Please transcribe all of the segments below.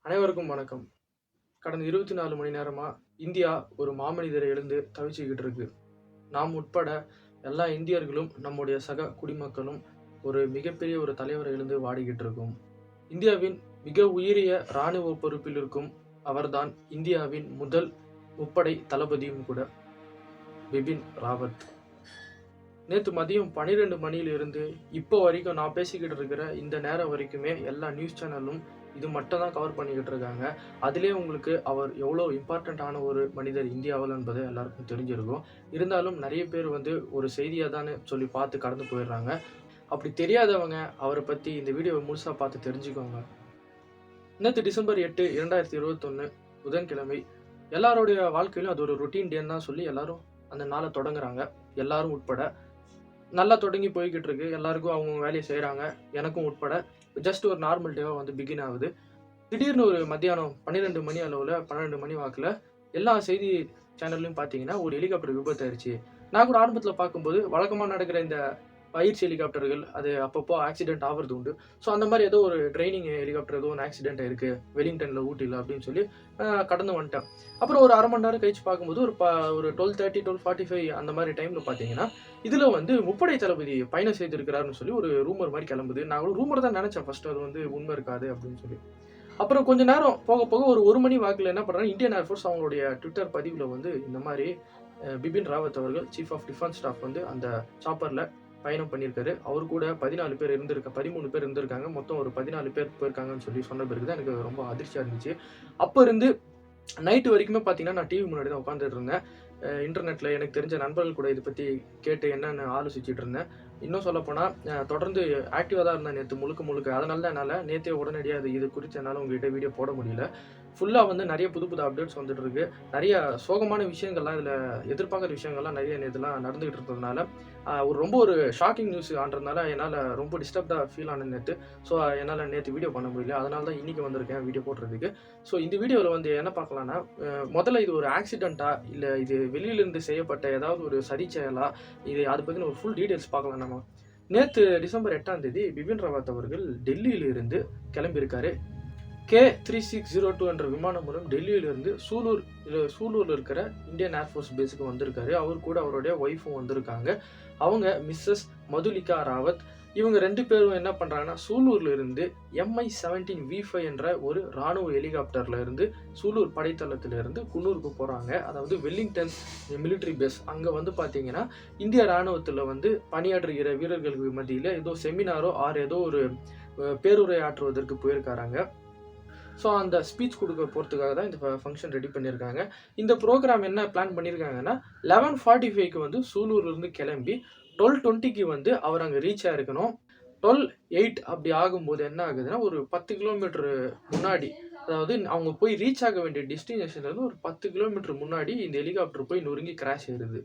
அனைவருக்கும் வணக்கம். கடந்த 24 மணி நேரமா இந்தியா ஒரு மாமனிதரை இழந்து தவிச்சுக்கிட்டு இருக்கு. நாம் உட்பட எல்லா இந்தியர்களும், நம்முடைய சக குடிமக்களும் ஒரு மிகப்பெரிய ஒரு தலைவரை இழந்து வாடிக்கிட்டு இருக்கோம். இந்தியாவின் மிக உயரிய ராணுவ பொறுப்பில் இருக்கும் அவர்தான் இந்தியாவின் முதல் முப்படை தளபதியும் கூட, பிபின் ராவத். நேத்து மதியம் 12 மணியிலிருந்து இப்போ வரைக்கும் நான் பேசிக்கிட்டு இருக்கிற இந்த நேரம் வரைக்குமே எல்லா நியூஸ் சேனலும் இது மட்டும் தான் கவர் பண்ணிக்கிட்டு இருக்காங்க. அதிலே உங்களுக்கு அவர் எவ்வளோ இம்பார்ட்டண்ட்டான ஒரு மனிதர் இந்தியாவில் என்பது எல்லாருக்கும் தெரிஞ்சிருக்கும். இருந்தாலும் நிறைய பேர் ஒரு செய்தியாக தானே சொல்லி பார்த்து கடந்து போயிடுறாங்க. அப்படி தெரியாதவங்க அவரை பற்றி இந்த வீடியோவை முழுசாக பார்த்து தெரிஞ்சுக்கோங்க. நேற்று டிசம்பர் 8, 2021 புதன்கிழமை எல்லாருடைய வாழ்க்கையிலும் அது ஒரு ரொட்டீன் டேன்னு தான் சொல்லி எல்லாரும் அந்த நாளை தொடங்குறாங்க. எல்லாரும் உட்பட நல்லா தொடங்கி போய்கிட்டு இருக்கு. எல்லாருக்கும் அவங்க வேலையை செய்கிறாங்க, எனக்கும் உட்பட. ஜஸ்ட் ஒரு நார்மல் டேவாக பிகின் ஆகுது. திடீர்னு ஒரு மத்தியானம் 12 மணி அளவில் 12 மணி வாக்கில் எல்லா செய்தி சேனல்லையும் பார்த்தீங்கன்னா ஒரு ஹெலிகாப்டர் விபத்து ஆயிடுச்சு. நான் கூட ஆரம்பத்தில் பார்க்கும்போது வழக்கமாக நடக்கிற இந்த பயிற்சி ஹெலிகாப்டர்கள் அது அப்பப்போ ஆக்சிடென்ட் ஆகிறது உண்டு. ஸோ அந்த மாதிரி ஏதோ ஒரு ட்ரைனிங் ஹெலிகாப்டர் ஏதோ ஒன்று ஆக்சிடென்ட் ஆயிருக்கு வெலிங்டனில், ஊட்டியில் அப்படின்னு சொல்லி கடந்து வந்துட்டேன். அப்புறம் ஒரு அரை மணி நேரம் கழிச்சு பார்க்கும்போது ஒரு 12:30 12:45 அந்த மாதிரி டைமில் பார்த்தீங்கன்னா இதில் முப்படை தளபதி பயணம் செய்திருக்கிறாருன்னு சொல்லி ஒரு ரூமர் மாதிரி கிளம்புது. நான் கூட ரூமர் தான் நினச்சேன் ஃபர்ஸ்ட், அது உண்மை இருக்காது அப்படின்னு சொல்லி. அப்புறம் கொஞ்ச நேரம் போக போக ஒரு மணி வாக்கில் என்ன பண்ணுறாங்க, இந்தியன் ஏர்ஃபோர்ஸ் அவங்களுடைய ட்விட்டர் பதிவில் இந்த மாதிரி பிபின் ராவத் அவர்கள் சீஃப் ஆஃப் டிஃபென்ஸ் ஸ்டாஃப் அந்த சாப்பரில் பயணம் பண்ணியிருக்காரு. அவர் கூட 13 பேர் இருந்திருக்காங்க. மொத்தம் ஒரு 14 பேர் போயிருக்காங்கன்னு சொல்லி சொன்ன பிறகு தான் எனக்கு ரொம்ப அதிர்ச்சியாக இருந்துச்சு. அப்போ இருந்து நைட்டு வரைக்குமே பார்த்தீங்கன்னா நான் டிவி முன்னாடி தான் உட்காந்துட்டு இருந்தேன். இன்டர்நெட்டில் எனக்கு தெரிஞ்ச நண்பர்கள் கூட இதை பற்றி கேட்டு என்னென்னு ஆலோசிச்சுட்டு இருந்தேன். இன்னும் சொல்லப்போனால் தொடர்ந்து ஆக்டிவாக தான் இருந்தேன் நேற்று முழுக்க. அதனால தான் என்னால் நேற்றே உடனடியாக இது குறித்து என்னால் உங்கள்கிட்ட வீடியோ போட முடியல. ஃபுல்லாக நிறைய புது அப்டேட்ஸ் வந்துட்டு இருக்கு. நிறைய சோகமான விஷயங்கள்லாம் இதில் எதிர்பார்க்குற விஷயங்கள்லாம் நிறைய நேற்றுலாம் நடந்துகிட்டு இருந்ததுனால ரொம்ப ஒரு ஷாக்கிங் நியூஸ் ஆன்றதுனால என்னால் ரொம்ப டிஸ்டர்ப்டாக ஃபீல் ஆனது நேற்று. ஸோ என்னால் நேற்று வீடியோ பண்ண முடியல. அதனால தான் இன்றைக்கி வந்திருக்கேன் வீடியோ போடுறதுக்கு. ஸோ இந்த வீடியோவில் என்ன பார்க்கலான்னா, முதல்ல இது ஒரு ஆக்சிடெண்ட்டா இல்லை இது வெளியிலேருந்து செய்யப்பட்ட ஏதாவது ஒரு சதி செயலா, இது அதை பற்றின ஒரு ஃபுல் டீட்டெயில்ஸ் பார்க்கலாம் நம்ம. நேற்று டிசம்பர் 8ஆம் தேதி பிபின் ராவத் அவர்கள் டெல்லியிலிருந்து கிளம்பியிருக்காரு. K3602 என்ற விமானம் மூலம் டெல்லியிலிருந்து சூலூரில் இருக்கிற இந்தியன் ஏர்ஃபோர்ஸ் பேஸுக்கு வந்திருக்காரு. அவர் கூட அவருடைய ஒய்ஃபும் வந்திருக்காங்க. அவங்க மிஸ்ஸஸ் மதுலிகா ராவத். இவங்க 2 பேரும் என்ன பண்ணுறாங்கன்னா, சூலூரில் இருந்து MI-17 V5 என்ற ஒரு இராணுவ ஹெலிகாப்டரில் இருந்து சூலூர் படைத்தளத்திலிருந்து குன்னூருக்கு போகிறாங்க. அதாவது வெல்லிங்டன் மிலிட்ரி பேஸ். அங்கே பார்த்தீங்கன்னா இந்திய இராணுவத்தில் பணியாற்றுகிற வீரர்களுக்கு மத்தியில் ஏதோ செமினாரோ ஏதோ ஒரு பேருரை ஆற்றுவதற்கு போயிருக்காங்க. ஸோ அந்த ஸ்பீச் கொடுக்க போகிறதுக்காக தான் இந்த ஃபங்க்ஷன் ரெடி பண்ணியிருக்காங்க. இந்த ப்ரோக்ராம் என்ன பிளான் பண்ணியிருக்காங்கன்னா, 11:45க்கு சூலூர்லேருந்து கிளம்பி 12:20க்கு அவர் அங்கே ரீச் ஆகிருக்கணும். 12:08 அப்படி ஆகும்போது என்ன ஆகுதுன்னா, ஒரு 10 கிலோமீட்டர் முன்னாடி, அதாவது அவங்க போய் ரீச் ஆக வேண்டிய டெஸ்டினேஷன்லேருந்து ஒரு 10 கிலோமீட்டர் முன்னாடி இந்த ஹெலிகாப்டர் போய் நொறுங்கி கிராஷ் ஆயிடுது.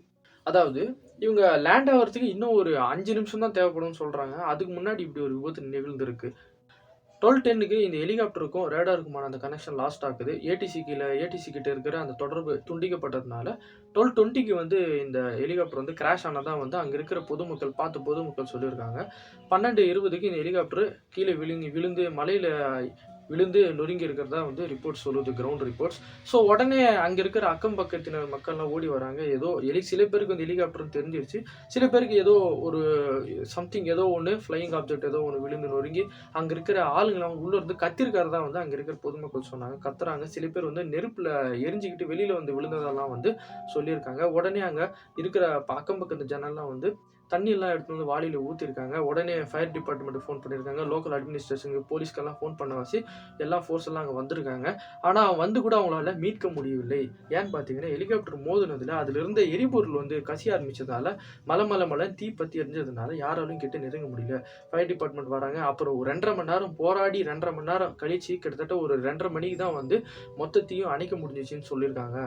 அதாவது இவங்க லேண்ட் ஆகிறதுக்கு இன்னும் ஒரு 5 நிமிஷம் தான் தேவைப்படும்னு சொல்கிறாங்க. அதுக்கு முன்னாடி இப்படி ஒரு விபத்து நிகழ்ந்திருக்கு. 12:10க்கு இந்த ஹெலிகாப்டருக்கும் ரேடாருக்குமான அந்த கனெக்ஷன் லாஸ்ட் ஆகுது. ஏடிசி கிட்ட இருக்கிற அந்த தொடர்பு துண்டிக்கப்பட்டதுனால 12:20க்கு இந்த ஹெலிகாப்டர் கிராஷ் ஆனதான் அங்கே இருக்கிற பொதுமக்கள் சொல்லியிருக்காங்க. 12:20க்கு இந்த ஹெலிகாப்டர் கீழே விழுந்து மலையில் விழுந்து நொறுங்கி இருக்கிறதா ரிப்போர்ட்ஸ் சொல்லுது, கிரவுண்ட் ரிப்போர்ட்ஸ். ஸோ உடனே அங்கே இருக்கிற அக்கம் பக்கத்தினர் மக்கள்லாம் ஓடி வராங்க. ஏதோ சில பேருக்கு ஹெலிகாப்டர்னு தெரிஞ்சிருச்சு, சில பேருக்கு ஏதோ ஒரு சம்திங் ஏதோ ஒன்று ஃப்ளையிங் ஆப்ஜெக்ட் ஏதோ ஒன்று விழுந்து நொறுங்கி அங்கே இருக்கிற ஆளுங்களாம் உள்ளே இருந்து கத்திருக்கிறதா அங்கே இருக்கிற பொதுமக்கள் சொன்னாங்க. கத்துறாங்க. சில பேர் நெருப்பில் எரிஞ்சிக்கிட்டு வெளியில் விழுந்ததெல்லாம் சொல்லியிருக்காங்க. உடனே அங்கே இருக்கிற அக்கம் பக்கத்து ஜனல்லாம் தண்ணியெல்லாம் எடுத்து வாளியில் ஊற்றிருக்காங்க. உடனே ஃபயர் டிபார்ட்மெண்ட்டுக்கு ஃபோன் பண்ணியிருக்காங்க. லோக்கல் அட்மினிஸ்ட்ரேஷனுக்கு, போலீஸ்க்கெல்லாம் ஃபோன் பண்ண வச்சு எல்லா ஃபோர்ஸ் எல்லாம் அங்கே வந்திருக்காங்க. ஆனால் கூட அவங்களால மீட்க முடியவில்லை. ஏன்னு பார்த்தீங்கன்னா, ஹெலிகாப்டர் மோதுனதில் அதில் இருந்த எரிபொருள் கசிய ஆரம்பித்ததால் மலை தீ பற்றி எரிஞ்சதுனால யாராலும் கிட்ட நெருங்க முடியல. ஃபயர் டிபார்ட்மெண்ட் வராங்க. அப்புறம் ஒரு 2.5 மணி நேரம் போராடி 2.5 மணி நேரம் கழிச்சு கிட்டத்தட்ட ஒரு 2:30 மணிக்கு தான் மொத்தத்தையும் அணைக்க முடிஞ்சிச்சின்னு சொல்லியிருக்காங்க.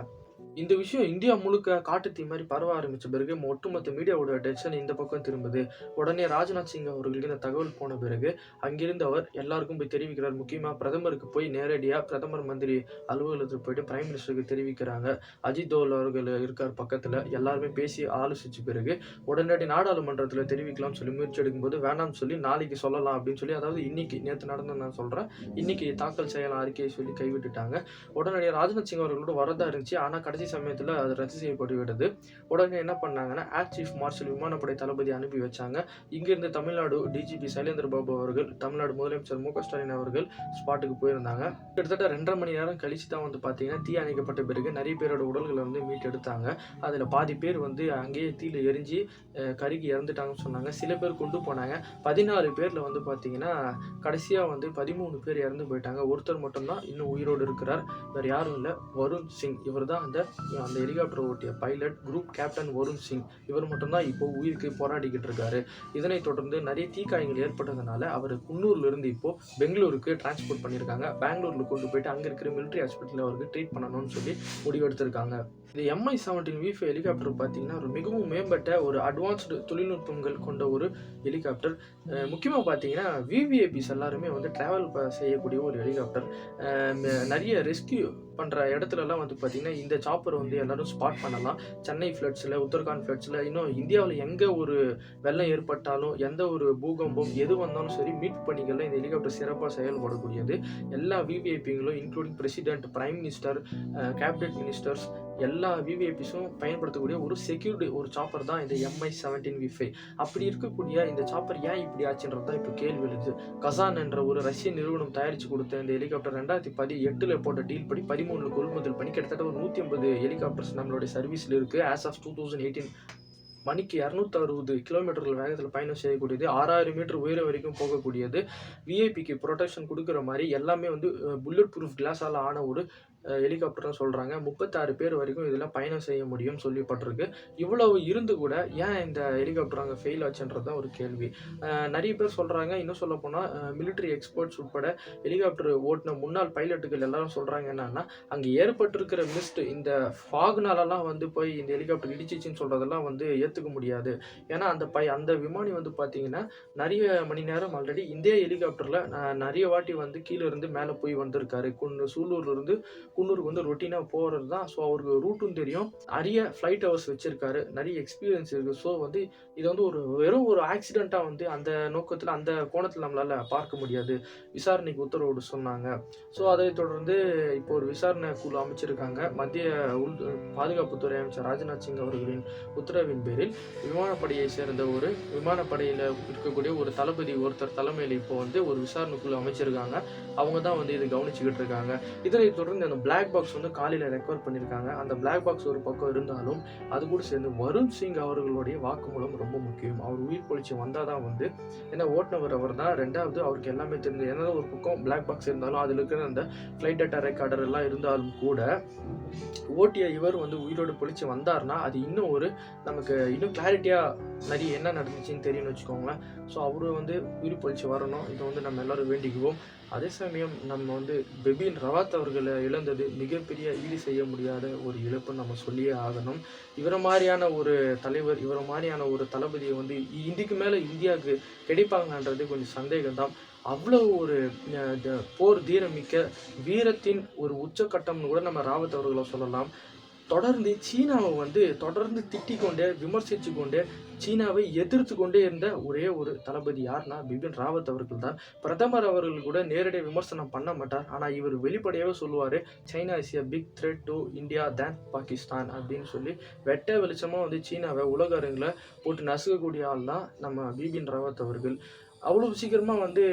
இந்த விஷயம் இந்தியா முழுக்க காட்டுத்தீ மாரி பரவ ஆரம்பிச்ச பிறகு, ஒட்டுமொத்த மீடியாவோட அட்டென்ஷன் இந்த பக்கம் திரும்புது. உடனே ராஜ்நாத் சிங் அவர்களுக்கு இந்த தகவல் போன பிறகு, அங்கிருந்து அவர் எல்லாருக்கும் போய் தெரிவிக்கிறார். முக்கியமா பிரதமருக்கு போய் நேரடியா பிரதமர் மந்திரி அலுவலகத்துக்கு போயிட்டு பிரைம் மினிஸ்டருக்கு தெரிவிக்கிறாங்க. அஜித் தோவல் அவர்கள் இருக்கார் பக்கத்துல. எல்லாருமே பேசி ஆலோசிச்ச பிறகு, உடனடி நாடாளுமன்றத்துல தெரிவிக்கலாம்னு சொல்லி முயற்சி எடுக்கும்போது, வேணாம்னு சொல்லி நாளைக்கு சொல்லலாம் அப்படின்னு சொல்லி, அதாவது இன்னைக்கு நேத்து நடந்தத நான் சொல்றேன். இன்னைக்கு தாக்கல் செய்யலாம் அறிக்கையை சொல்லி கைவிட்டுட்டாங்க. உடனடியா ராஜ்நாத் சிங் அவர்களோட வரதா இருந்துச்சு. ஆனா கடைசி சமயத்துல அது ரத்து செய்யப்பட்டு விட்டது. உடனே என்ன பண்ணாங்கன்னா, ஏர் சீஃப் மார்ஷல் விமானப்படை தளபதி அனுப்பி வச்சாங்க. இங்கிருந்து தமிழ்நாடு டிஜிபி சைலேந்திர பாபு அவர்கள், தமிழ்நாடு முதலமைச்சர் மு.க. ஸ்டாலின் அவர்கள் ஸ்பாட்டுக்கு போயிருந்தாங்க. கிட்டத்தட்ட 2.5 மணி நேரம் கழிச்சு தான் வந்து பார்த்தீங்கன்னா, தீ அணைக்கப்பட்ட பிறகு நிறைய பேரோட உடல்களை வந்து மீட்டெடுத்தாங்க. அதுல பாதி பேர் வந்து அங்கேயே தீயில எரிஞ்சு கருகி இறந்துட்டாங்கன்னு சொன்னாங்க. சில பேர் கொண்டு போனாங்க. 14 பேர்ல வந்து பார்த்தீங்கன்னா, கடைசியா வந்து 13 பேர் இறந்து போயிட்டாங்க. ஒருத்தர் மட்டும் தான் இன்னும் உயிரோடு இருக்கிறார். வேற யாரும் இல்ல, வருண் சிங். இவர் தான் அந்த ஹெலிகாப்டர் ஓட்டிய pilot, group captain Varun Singh. இவர் மட்டும் தான் இப்போ உயிருக்கு போராடிக்கிட்டு இருக்காரு. இதனைத் தொடர்ந்து நிறைய தீக்காயங்கள் ஏற்பட்டதுனால அவர் குன்னூர்ல இருந்து இப்போ பெங்களூருக்கு டிரான்ஸ்போர்ட் பண்ணியிருக்காங்க. பெங்களூர்ல கொண்டு போயிட்டு அங்க இருக்கிற மிலிட்டரி ஹாஸ்பிட்டல்ல அவருக்கு ட்ரீட் பண்ணணும்னு சொல்லி முடிவெடுத்திருக்காங்க. இந்த MI-17 V5 ஹெலிகாப்டர் பார்த்தீங்கன்னா, ஒரு மிகவும் மேம்பட்ட ஒரு அட்வான்ஸ்டு தொழில்நுட்பங்கள் கொண்ட ஒரு ஹெலிகாப்டர். முக்கியமா பார்த்தீங்கன்னா, VVIPs எல்லாருமே வந்து டிராவல் செய்யக்கூடிய ஒரு ஹெலிகாப்டர். நிறைய ரெஸ்கியூ பண்ற இடத்துலலாம் வந்து பார்த்தீங்கன்னா, இந்த சாப்பர் வந்து எல்லாரும் ஸ்பாட் பண்ணலாம். சென்னை ஃப்ளட்ஸ்ல, உத்தரகாண்ட் ஃப்ளட்ஸ்ல, இன்னும் இந்தியாவுல எங்க ஒரு வெள்ளம் ஏற்பட்டாலும், எந்த ஒரு பூகம்பம் எது வந்தாலும் சரி, மீட்பு பணிகள்ல இந்த ஹெலிகாப்டர் சிறப்பா செயல்படக்கூடியது. எல்லா VVIPங்களும் including president, prime minister, cabinet ministers எல்லா VVIPஸும் பயன்படுத்தக்கூடிய ஒரு செக்யூர்டு ஒரு சாப்பர் தான் இந்த MI-17 V5. அப்படி இருக்கக்கூடிய இந்த சாப்பர் ஏன் இப்படி ஆச்சுன்றது தான் இப்போ கேள்வி எழுது. கசான் என்ற ஒரு ரஷ்ய நிறுவனம் தயாரிச்சு கொடுத்த இந்த ஹெலிகாப்டர் 2018 போட்ட டீல் படி 13 கொள்முதல் பண்ணி கிட்டத்தட்ட ஒரு 150 ஹெலிகாப்டர்ஸ் நம்மளுடைய சர்வீஸ்ல இருக்கு. ஆஸ் ஆஃப் 2018 மணிக்கு 260 கிலோமீட்டர்கள் வேகத்தில் பயணம் செய்யக்கூடியது. 6000 மீட்டர் உயரம் வரைக்கும் போகக்கூடியது. விஐபிக்கு ப்ரொடெக்ஷன் கொடுக்குற மாதிரி எல்லாமே வந்து புல்லட் ப்ரூஃப் கிளாஸால் ஆன ஒரு ஹெலிகாப்டர்னு சொல்கிறாங்க. 36 பேர் வரைக்கும் இதில் பயணம் செய்ய முடியும் சொல்லப்பட்டிருக்கு. இவ்வளவு இருந்து கூட ஏன் இந்த ஹெலிகாப்டர் அங்கே ஃபெயில் ஆச்சுன்றது தான் ஒரு கேள்வி. நிறைய பேர் சொல்கிறாங்க, இன்னும் சொல்ல போனால் மிலிட்ரி எக்ஸ்பர்ட்ஸ் உட்பட ஹெலிகாப்டர் ஓட்டின முன்னாள் பைலட்டுகள் எல்லாரும் சொல்கிறாங்க என்னன்னா, அங்கே ஏற்பட்டிருக்கிற மிஸ்ட் இந்த ஃபாக்னாலலாம் வந்து போய் இந்த ஹெலிகாப்டர் இடிச்சிச்சின்னு சொல்கிறதெல்லாம் வந்து ஏற்றுக்க முடியாது. ஏன்னா அந்த விமானி வந்து பார்த்தீங்கன்னா, நிறைய மணி நேரம் ஆல்ரெடி இந்த ஹெலிகாப்டரில் நிறைய வாட்டி வந்து கீழே இருந்து மேலே போய் வந்திருக்காரு. சூலூர்லேருந்து குன்னூருக்கு வந்து ரொட்டீனாக போகிறது தான். ஸோ அவருக்கு ரூட்டும் தெரியும். நிறைய ஃப்ளைட் ஹவர்ஸ் வச்சிருக்காரு. நிறைய எக்ஸ்பீரியன்ஸ் இருக்குது. ஸோ வந்து இது வந்து வெறும் ஒரு ஆக்சிடெண்ட்டாக வந்து அந்த நோக்கத்தில் அந்த கோணத்தில் நம்மளால் பார்க்க முடியாது. விசாரணைக்கு உத்தரவு சொன்னாங்க. ஸோ அதை தொடர்ந்து இப்போ ஒரு விசாரணை குழு அமைச்சிருக்காங்க. மத்திய பாதுகாப்புத்துறை அமைச்சர் ராஜ்நாத் சிங் அவர்களின் உத்தரவின் பேரில் விமானப்படையை சேர்ந்த ஒரு விமானப்படையில் இருக்கக்கூடிய ஒரு தளபதி ஒருத்தர் தலைமையில் இப்போ வந்து ஒரு விசாரணை குழு அமைச்சிருக்காங்க. அவங்க தான் வந்து இதை கவனிச்சுக்கிட்டு இருக்காங்க. இதனை தொடர்ந்து அந்த பிளாக் பாக்ஸ் வந்து காலையில் ரெக்கவர் பண்ணியிருக்காங்க. அந்த பிளாக் பாக்ஸ் ஒரு பக்கம் இருந்தாலும் அது கூட சேர்ந்து வருண் சிங் அவர்களுடைய வாக்குமூலம் ரொம்ப முக்கியம். அவர் உயிர் பொழிச்சு வந்தால் தான் வந்து, ஏன்னா ஓட்டுநர் அவர் தான். ரெண்டாவது அவருக்கு எல்லாமே தெரிஞ்சு, ஏன்னா ஒரு பக்கம் பிளாக் பாக்ஸ் இருந்தாலும் அதில் இருக்கிற அந்த ஃப்ளைட் டேட்டா ரெக்கார்டர் எல்லாம் இருந்தாலும் கூட ஓட்டிய இவர் வந்து உயிரோடு பொழிச்சு வந்தார்னா அது இன்னும் நமக்கு இன்னும் கிளாரிட்டியாக நிறைய என்ன நடந்துச்சுன்னு தெரியும்னு வச்சுக்கோங்களேன். ஸோ அவரு வந்து உயிர் பொழிச்சு வரணும். இதை வந்து நம்ம எல்லாரும் வேண்டிக்குவோம். அதே சமயம் நம்ம வந்து பிபின் ராவத் அவர்களை இழந்தது மிகப்பெரிய ஈடு செய்ய முடியாத ஒரு இழப்புன்னு நம்ம சொல்லியே ஆகணும். இவரை மாதிரியான ஒரு தலைவர், இவரை மாதிரியான ஒரு தளபதியை வந்து இதுக்கு மேலே இந்தியாவுக்கு கிடைப்பாங்கன்றது கொஞ்சம் சந்தேகம்தான். அவ்வளவு ஒரு போர் தீரமிக்க வீரத்தின் ஒரு உச்சக்கட்டம்னு கூட நம்ம ராவத் அவர்களை சொல்லலாம். தொடர்ந்து சீனாவை வந்து தொடர்ந்து திட்டிக் கொண்டே, விமர்சித்து கொண்டே, சீனாவை எதிர்த்து கொண்டே இருந்த ஒரே ஒரு தளபதி யார்னா பிபின் ராவத் அவர்கள் தான். பிரதமர் அவர்கள் கூட நேரடியாக விமர்சனம் பண்ண மாட்டார். ஆனால் இவர் வெளிப்படையாகவே சொல்லுவார், China is a big threat to India than Pakistan அப்படின்னு சொல்லி வெட்ட வெளிச்சமாக வந்து சீனாவை உலக அரங்கில் போட்டு நசுக்கக்கூடிய ஆள் தான் நம்ம பிபின் ராவத் அவர்கள். அவ்வளோ சீக்கிரமாக வந்து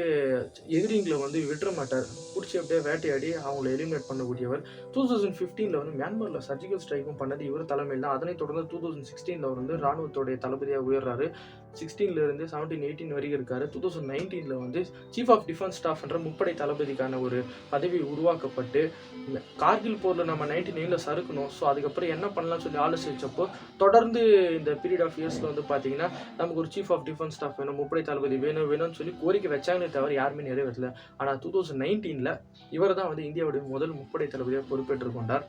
எதிரிங்களை வந்து விட்டுற மாட்டார். பிடிச்சி அப்படியே வேட்டையாடி அவங்கள எலிமினேட் பண்ணக்கூடியவர். 2015 வந்து மியான்மரில் சர்ஜிக்கல் ஸ்ட்ரைக்கும் பண்ணது இவர் தலைமையில் தான். அதனைத் தொடர்ந்து 2016 அவர் வந்து இராணுவத்துடைய தளபதியாக உயர்றாரு. 16 17 18 வரைக்கும் இருக்காரு. 2019 வந்து சீஃப் ஆஃப் டிஃபென்ஸ் ஸ்டாஃப்ன்ற முப்படை தளபதிக்கான ஒரு பதவி உருவாக்கப்பட்டு, கார்கில் போரில் நம்ம 99 சறுக்கணும். ஸோ அதுக்கப்புறம் என்ன பண்ணலாம்னு சொல்லி ஆலோசிச்சப்போ, தொடர்ந்து இந்த பீரியட் ஆஃப் இயர்ஸில் வந்து பார்த்தீங்கன்னா, நமக்கு ஒரு சீஃப் ஆஃப் டிஃபென்ஸ் ஸ்டாஃப் வேணும், முப்படை தளபதி வேணும்னு சொல்லி கோரிக்கை வச்சாங்களே தவிர யாருமே நிறைவேற்றல. ஆனால் 2019 இவர் தான் வந்து இந்தியாவுடைய முதல் முப்படை தளபதியாக பொறுப்பேற்றுக் கொண்டார்.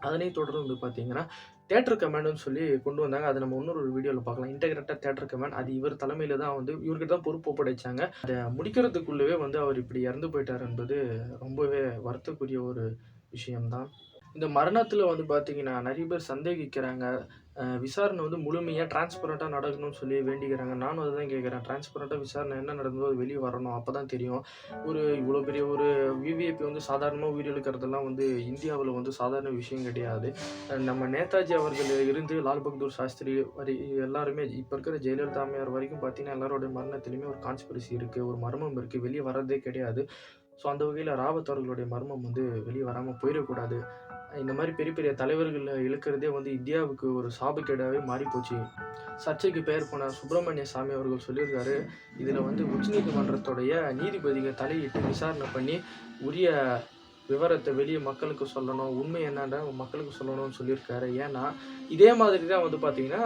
அதனைத் தொடர்ந்து வந்து பார்த்தீங்கன்னா, தியேட்டர் கமாண்டுன்னு சொல்லி கொண்டு வந்தாங்க. அத நம்ம இன்னொரு வீடியோல பார்க்கலாம். Integrated theatre command. அது இவர் தலைமையில தான் வந்து இவர்கிட்ட தான் பொறுப்பு ஒப்படைச்சாங்க. அத முடிக்கிறதுக்குள்ளவே வந்து அவர் இப்படி இறந்து போயிட்டார் என்பது ரொம்பவே வருத்தக்குரிய ஒரு விஷயம் தான். இந்த மரணத்தில வந்து பார்த்தீங்கன்னா, நெறைய பேர் சந்தேகிக்கிறாங்க. விசாரணை வந்து முழுமையா டிரான்ஸ்பரன்ட்டா நடக்கணும்னு சொல்லி வேண்டிக்கிறாங்க. நானும் அதுதான் கேட்கிறேன். டிரான்ஸ்பரன்ட்டா விசாரணை என்ன நடந்ததோ அது வெளிய வரணும். அப்பதான் தெரியும். இவ்வளோ பெரிய ஒரு விவிஐபி வந்து சாதாரணமா உயிரிழக்கிறதெல்லாம் வந்து இந்தியாவுல வந்து சாதாரண விஷயம் கிடையாது. நம்ம நேதாஜி அவர்கள் இருந்து லால் பகதூர் சாஸ்திரி எல்லாருமே இப்ப இருக்கிற ஜெயலலிதா அம்மையார் வரைக்கும் பார்த்தீங்கன்னா, எல்லாரோட மரணத்திலுமே ஒரு கான்ஸ்பிரசி இருக்கு. ஒரு மர்மம் இருக்கு. வெளிய வர்றதே கிடையாது. ஸோ அந்த வகையில ராவத் அவர்களுடைய மர்மம் வந்து வெளிய வராம போயிறக்கூடாது. இந்த மாரி பெரிய பெரிய தலைவர்கள இழுக்கிறதே வந்து இந்தியாவுக்கு ஒரு சாபக்கேடாவே மாறிப்போச்சு. சர்ச்சைக்கு பெயர் போன சுப்பிரமணிய சாமி அவர்கள் சொல்லியிருக்காரு, இதில வந்து உச்சநீதிமன்றத்துடைய நீதிபதிங்க தலையிட்டு விசாரணை பண்ணி, உரிய விவரத்த வெளிய மக்களுக்கு சொல்லணும். உண்மை என்னன்னு மக்களுக்கு சொல்லணும்னு சொல்லியிருக்காரு. ஏன்னா, இதே மாதிரி தான் வந்து பார்த்தீங்கன்னா,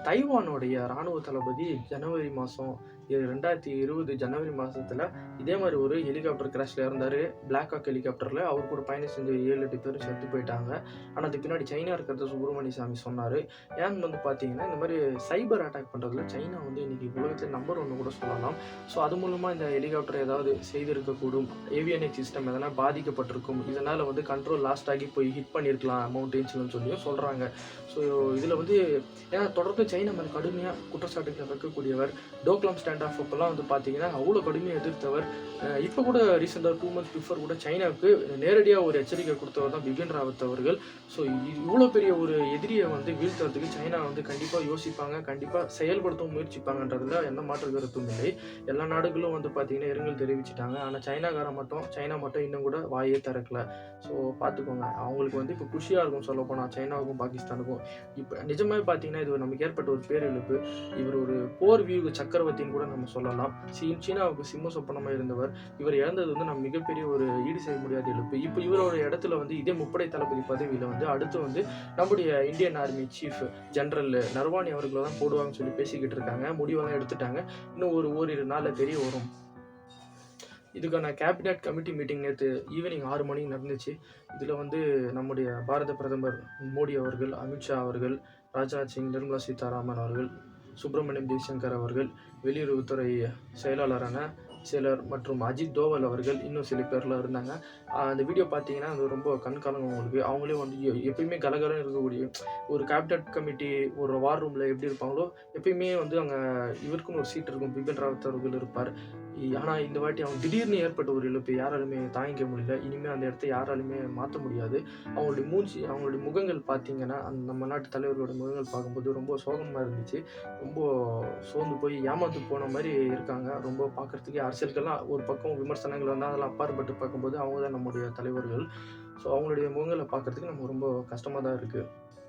தைவானுடைய ராணுவ தளபதி ஜனவரி மாசம் 2020 ஜனவரி மாசத்துல இதே மாரி ஒரு ஹெலிகாப்டர் கிராஷ்ல இறந்தாரு. பிளாக் ஹாக் ஹெலிகாப்டர்ல. அவர் கூட பயணம் செஞ்ச 7, 8 பேரும் செத்து போயிட்டாங்க. ஆனா, அதுக்கு பின்னாடி சைனா இருக்கிறத சுப்பிரமணிய சாமி சொன்னாரு. ஏன்னு வந்து பார்த்தீங்கன்னா, இந்த மாரி சைபர் அட்டாக் பண்றதுல சைனா வந்து இன்னைக்கு உலகத்தில நம்பர் 1 கூட சொல்லலாம். ஸோ, அது மூலமா இந்த ஹெலிகாப்டர் ஏதாவது செய்திருக்கக்கூடும். ஏவியானிக் சிஸ்டம் எதனா பாதிக்கப்பட்டிருக்கும். இதனால வந்து கண்ட்ரோல் லாஸ்ட் ஆகி போய் ஹிட் பண்ணியிருக்கலாம் மவுண்டெயின்ஸ்லன்னு சொல்லியும் சொல்றாங்க. ஸோ, இதில வந்து ஏன்னா தொடர்ந்து சைனா மேல கடுமையா குற்றச்சாட்டுகள் வைக்கக்கூடியவர். டோக்லாம் ஸ்டாண்ட் ஆஃப் அப்பலாம் வந்து பார்த்தீங்கன்னா, அவ்வளோ கடுமையா எதிர்த்தவர். இப்ப கூட ரீசென்ட்டா 2 மந்த்ஸ் பிஃபோர் கூட சைனாவுக்கு நேரடியா ஒரு எச்சரிக்கை குடுத்தவர் தான் பிபின் ராவத் அவர்கள். ஸோ, இவ்வளோ பெரிய ஒரு எதிரிய வந்து வீழ்த்துறதுக்கு சைனா வந்து கண்டிப்பா யோசிப்பாங்க. கண்டிப்பா செயல்படுத்தவும் முயற்சிப்பாங்கன்றதுல எந்த மாற்று கருத்தும் இல்லை. எல்லா நாடுகளும் வந்து பார்த்தீங்கன்னா, இரங்கல் தெரிவிச்சுட்டாங்க. ஆனா சைனா மட்டும் இன்னும் கூட வாயே திறக்கல. ஸோ, பார்த்துக்கோங்க. அவங்களுக்கு வந்து இப்ப குஷியா இருக்கும் சொல்லப்போனா சைனாவுக்கும், பாகிஸ்தானுக்கும். இப்ப நிஜமாவே பார்த்தீங்கன்னா, இது நமக்கு ஏற்பட்ட ஒரு பேரிழப்பு. இவர் ஒரு போர் வியூக சக்கரவர்த்தின்னு கூட நம்ம சொல்லலாம். சீனாவுக்கு சிம்ம சொப்பனமா இருந்தவர். இவர் இழந்தது வந்து நம்ம மிகப்பெரிய ஒரு ஈடு செய்ய முடியாத இழப்பு. இப்ப இவரோட இடத்துல வந்து இதே முப்படை தளபதி பதவியில வந்து அடுத்து வந்து நம்முடைய Indian army chief general Naravane அவர்கள தான் போடுவாங்கன்னு சொல்லி பேசிக்கிட்டு இருக்காங்க. முடிவெல்லாம் எடுத்துட்டாங்க. இன்னும் ஓரிரு நாள்ல தெரிய வரும். இதுக்கான கேபினட் கமிட்டி மீட்டிங் நேத்து ஈவினிங் 6 மணிக்கு நடந்துச்சு. இதுல வந்து நம்முடைய பாரத பிரதமர் மோடி அவர்கள், அமித்ஷா அவர்கள், ராஜ்நாத் சிங், நிர்மலா சீதாராமன் அவர்கள், சுப்பிரமணியம் ஜெய்சங்கர் அவர்கள், வெளியுறவுத்துறை செயலாளரான சிலர் மற்றும் அஜித் தோவல் அவர்கள் இன்னும் சில பேர்லாம் இருந்தாங்க. அந்த வீடியோ பார்த்தீங்கன்னா, அது ரொம்ப கண்கலங்கும் உங்களுக்கு. அவங்களே வந்து எப்பயுமே கலகலன்னு இருக்கக்கூடிய ஒரு கேபினட் கமிட்டி ஒரு வார் ரூம்ல எப்படி இருப்பாங்களோ, எப்பயுமே வந்து அங்க இவருக்குன்னு ஒரு சீட் இருக்கும். பிபின் ராவத் அவர்கள் இருப்பார். ஆனா இந்த வாட்டி அவங்க திடீர்னு ஏற்பட்ட ஒரு இழப்பு யாராலுமே தாங்கிக்க முடியல. இனிமே அந்த இடத்த யாராலுமே மாத்த முடியாது. அவங்களுடைய முகங்கள் பார்த்தீங்கன்னா, நம்ம நாட்டு தலைவர்களோட முகங்கள் பார்க்கும்போது ரொம்ப சோகமா இருந்துச்சு. ரொம்ப சோர்ந்து போய் ஏமாந்து போன மாரி இருக்காங்க. ரொம்ப பார்க்கறதுக்கே அரசியலுக்கெல்லாம் ஒரு பக்கம் விமர்சனங்கள் வந்தா அதெல்லாம் அப்பாற்பட்டு பார்க்கும்போது அவங்க தான் நம்முடைய தலைவர்கள். ஸோ அவங்களுடைய முகங்கள பார்க்கறதுக்கு நமக்கு ரொம்ப கஷ்டமா தான் இருக்கு.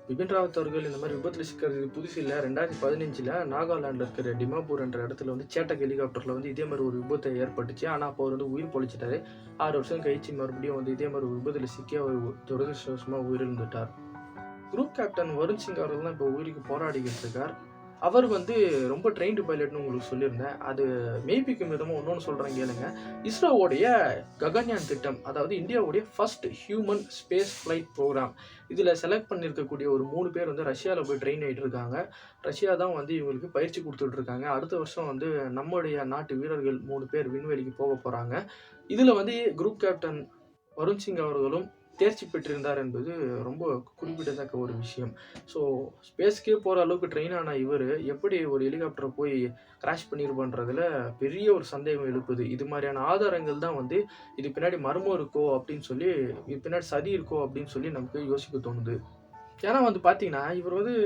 பிபின் ராவத் அவர்கள் இந்த மாதிரி விபத்துல சிக்கிறது புதுசு இல்ல. 2015ல நாகாலாந்துல இருக்கிற டிமாப்பூர் என்ற இடத்துல வந்து சேட்டக் ஹெலிகாப்டர்ல வந்து இதே மாதிரி ஒரு விபத்து ஏற்பட்டுச்சு. ஆனா அப்போ அவர் வந்து உயிர் பொழைச்சிட்டாரு. 6 வருஷம் கழிச்சு மறுபடியும் வந்து இதே மாதிரி ஒரு விபத்துல சிக்கி அவர் துரதிர்ஷ்டவசமா உயிரிழந்துட்டார். குரூப் கேப்டன் வருண் சிங் அவர்கள் தான் இப்போ உயிருக்கு போராடிக்கிட்டு இருக்கார். அவர் வந்து ரொம்ப ட்ரெயின்டு பைலட்ன்னு உங்களுக்கு சொல்லியிருந்தேன். அது மெய்ப்பிக்கும் விதமா இன்னொன்னு சொல்றேன் கேளுங்க. இஸ்ரோவுடைய ககன்யான் திட்டம், அதாவது இந்தியாவுடைய first human space flight program. இதில செலக்ட் பண்ணியிருக்கக்கூடிய ஒரு 3 பேர் வந்து ரஷ்யால போய் ட்ரெயின் ஆயிட்டு இருக்காங்க. ரஷ்யா தான் வந்து இவங்களுக்கு பயிற்சி குடுத்துட்டு இருக்காங்க. அடுத்த வருஷம் வந்து நம்முடைய நாட்டு வீரர்கள் 3 பேர் விண்வெளிக்கு போறாங்க. இதில வந்து குரூப் கேப்டன் வருண் சிங் அவர்களும் தேர்ச்சி பெற்றிருந்தார் என்பது ரொம்ப குறிப்பிடத்தக்க ஒரு விஷயம். ஸோ ஸ்பேஸ்க்கே போற அளவுக்கு ட்ரெயின் ஆன இவரு, எப்படி ஒரு ஹெலிகாப்டர போய் கிராஷ் பண்ணியிருப்பான்றதுல பெரிய ஒரு சந்தேகம் எழுப்புது. இது மாரியான ஆதாரங்கள் தான் வந்து, இது பின்னாடி மர்மம் இருக்கோ அப்படின்னு சொல்லி, இது பின்னாடி சதி இருக்கோ அப்படின்னு சொல்லி நமக்கு யோசிக்க தோணுது. ஏன்னா வந்து பார்த்தீங்கன்னா, இவர் வந்து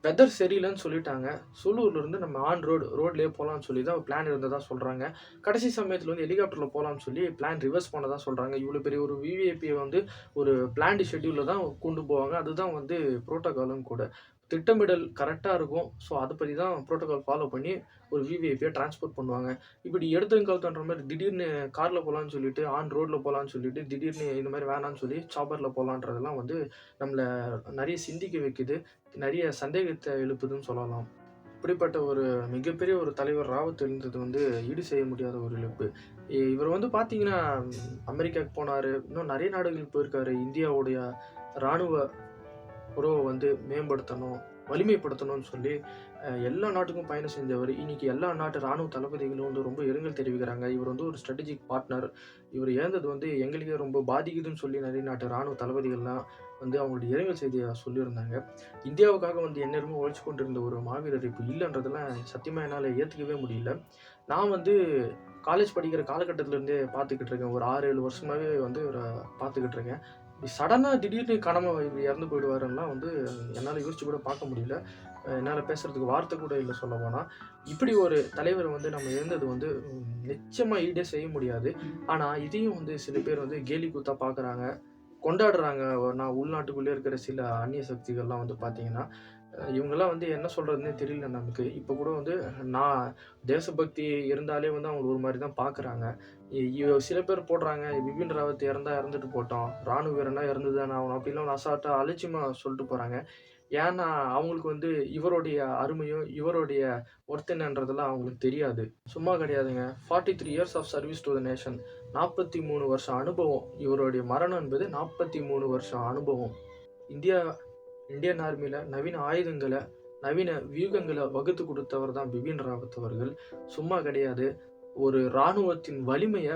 வெதர் சரியில்லன்னு சொல்லிட்டாங்க. சூலூர்லேருந்து நம்ம ரோட்லயே போலான்னு சொல்லி தான் பிளான் இருந்ததா சொல்றாங்க. கடைசி சமயத்தில வந்து ஹெலிகாப்டர்ல போலான்னு சொல்லி பிளான் ரிவர்ஸ் பண்ணதா சொல்றாங்க. இவ்வளோ பெரிய ஒரு விவிஐபிய வந்து ஒரு பிளான்டு ஷெட்யூல்ல தான் கொண்டு போவாங்க. அதுதான் வந்து புரோட்டோகாலும் கூட. திட்டமிடல் கரெக்ட்டா இருக்கும். ஸோ, அத பத்தி தான் புரோட்டோகால் ஃபாலோ பண்ணி ஒரு விவிஐபிய டிரான்ஸ்போர்ட் பண்ணுவாங்க. இப்படி எடுத்ததும் மாரி திடீர்னு கார்ல போலான்னு சொல்லிட்டு, ரோட்ல போலான்னு சொல்லிட்டு, திடீர்னு இந்த மாரி வேணான்னு சொல்லி சாப்பர்ல போலான்றதெல்லாம் வந்து நம்மள நெறைய சிந்திக்க வைக்குது. நெறைய சந்தேகத்த எழுப்புதுன்னு சொல்லலாம். இப்படிப்பட்ட ஒரு மிகப்பெரிய ஒரு தலைவர் ராவத் இருந்தது வந்து ஈடு செய்ய முடியாத ஒரு இழப்பு. இவர் வந்து பார்த்தீங்கன்னா, அமெரிக்காவுக்கு போனாரு. இன்னும் நெறைய நாடுகளுக்கு போயிருக்காரு. இந்தியாவுடைய இராணுவ உறவை வந்து மேம்படுத்தணும், வலிமைப்படுத்தணும்னு சொல்லி எல்லா நாட்டுக்கும் பயணம் செஞ்சவர். இன்னைக்கு எல்லா நாட்டு ராணுவ தளபதிகளும் வந்து ரொம்ப இரங்கல் தெரிவிக்கிறாங்க. இவர் வந்து ஒரு ஸ்ட்ராட்டஜிக் பார்ட்னர். இவர் இழந்தது வந்து எங்களுக்கே ரொம்ப பாதிக்குதுன்னு சொல்லி நிறைய நாட்டு ராணுவ தளபதிகள்லாம் வந்து அவங்களுடைய இரங்கல் செய்தியை சொல்லியிருந்தாங்க. இந்தியாவுக்காக வந்து எந்நேரமும் உழைச்சு கொண்டிருந்த ஒரு மாவீரர் இப்போ இல்லைன்றதெல்லாம் சத்தியமாக என்னால் ஏற்றுக்கவே முடியல. நான் வந்து காலேஜ் படிக்கிற காலகட்டத்திலேருந்தே பார்த்துக்கிட்டு இருக்கேன். ஒரு 6, 7 வருஷமாவே வந்து இவரை பார்த்துக்கிட்டு இருக்கேன். சடனாக திடீர்னு காணாம இவர் இறந்து போயிடுவாருன்னா வந்து என்னால் யோசிச்சு கூட பார்க்க முடியல. என்னால் பேசுறதுக்கு வார்த்தை கூட இல்லை சொல்லப்போனால். இப்படி ஒரு தலைவரை வந்து நம்ம இழந்தது வந்து நிச்சயமாக ஈடே செய்ய முடியாது. ஆனால் இதையும் வந்து சில பேர் வந்து கேலி கூத்தா பார்க்குறாங்க, கொண்டாடுறாங்க. நான் உள்நாட்டுக்குள்ளே இருக்கிற சில அந்நிய சக்திகள்லாம் வந்து பார்த்தீங்கன்னா, இவங்கெல்லாம் வந்து என்ன சொல்கிறதுனே தெரியல நமக்கு. இப்போ கூட வந்து நான் தேசபக்தி இருந்தாலே வந்து அவங்க ஒரு மாதிரி தான் பார்க்குறாங்க. சில பேர் போடுறாங்க, பிபின் ராவத் இறந்தா இறந்துட்டு போட்டோம், ராணுவ வீரனா இறந்து தானே ஆகணும் அப்படிலாம் அசால்ட்டாக அலட்சியமாக சொல்லிட்டு போகிறாங்க. ஏன்னா அவங்களுக்கு வந்து இவருடைய அருமையும் இவருடைய ஒர்த் என்னன்றதெல்லாம் அவங்களுக்கு தெரியாது. சும்மா கிடையாதுங்க. 43 years of service to the nation. 43 வருஷம் அனுபவம். இவருடைய மரணம் என்பது 43 வருஷம் அனுபவம். இந்தியன் ஆர்மியில் நவீன ஆயுதங்களை, நவீன வியூகங்களை வகுத்து கொடுத்தவர் தான் பிபின் ராவத் அவர்கள். சும்மா கிடையாது. ஒரு இராணுவத்தின் வலிமையை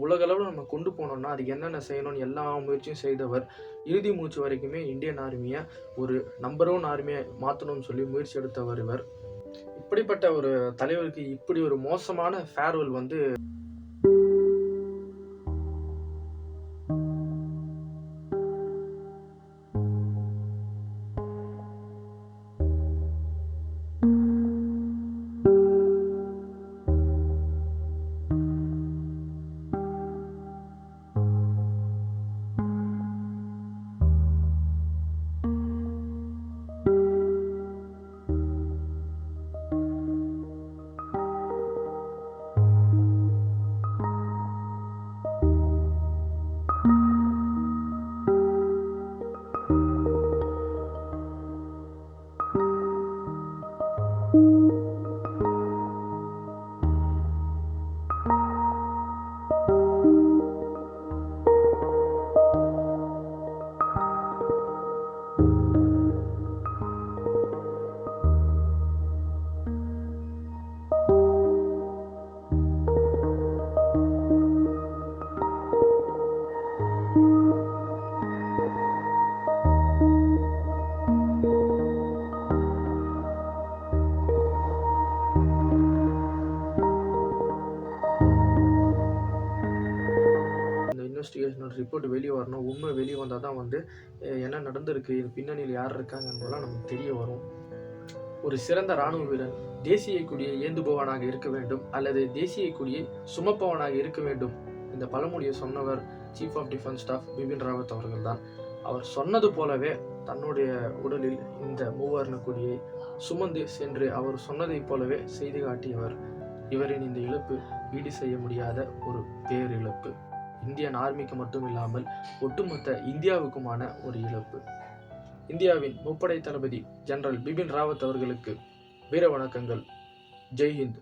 உலகளவில் நம்ம கொண்டு போனோம்னா அதுக்கு என்னென்ன செய்யணும்னு எல்லா முயற்சியும் செய்தவர். இறுதி மூச்சு வரைக்குமே இந்தியன் ஆர்மியை ஒரு நம்பர் 1 ஆர்மியை மாற்றணும்னு சொல்லி முயற்சி எடுத்தவர் இவர். இப்படிப்பட்ட ஒரு தலைவருக்கு இப்படி ஒரு மோசமான ஃபேர்வெல் வந்து இன்வெஸ்டிகேஷனோட ரிப்போர்ட் வெளியே வரணும். உண்மை வெளியே வந்தால் தான் வந்து என்ன நடந்திருக்கு, இது பின்னணியில் யார் இருக்காங்கன்றதெல்லாம் நமக்கு தெரிய வரும். ஒரு சிறந்த இராணுவ வீரன் தேசிய கொடியை ஏந்துபவனாக இருக்க வேண்டும் அல்லது தேசிய கொடியை சுமப்பவனாக இருக்க வேண்டும். இந்த பழமொழியை சொன்னவர் chief of defence staff Bipin Rawat அவர்கள் தான். அவர் சொன்னது போலவே தன்னுடைய உடலில் இந்த மூவர்ண கொடியை சுமந்து சென்று அவர் சொன்னதை போலவே செய்து காட்டியவர். இவரின் இந்த இழப்பு ஈடு செய்ய முடியாத ஒரு பேரிழப்பு. இந்தியன் ஆர்மிக்கு மட்டும் இல்லாமல் ஒட்டுமொத்த இந்தியாவுக்குமான ஒரு இழப்பு. இந்தியாவின் முப்படை தளபதி ஜெனரல் பிபின் ராவத் அவர்களுக்கு வீர வணக்கங்கள். ஜெய் ஹிந்த்.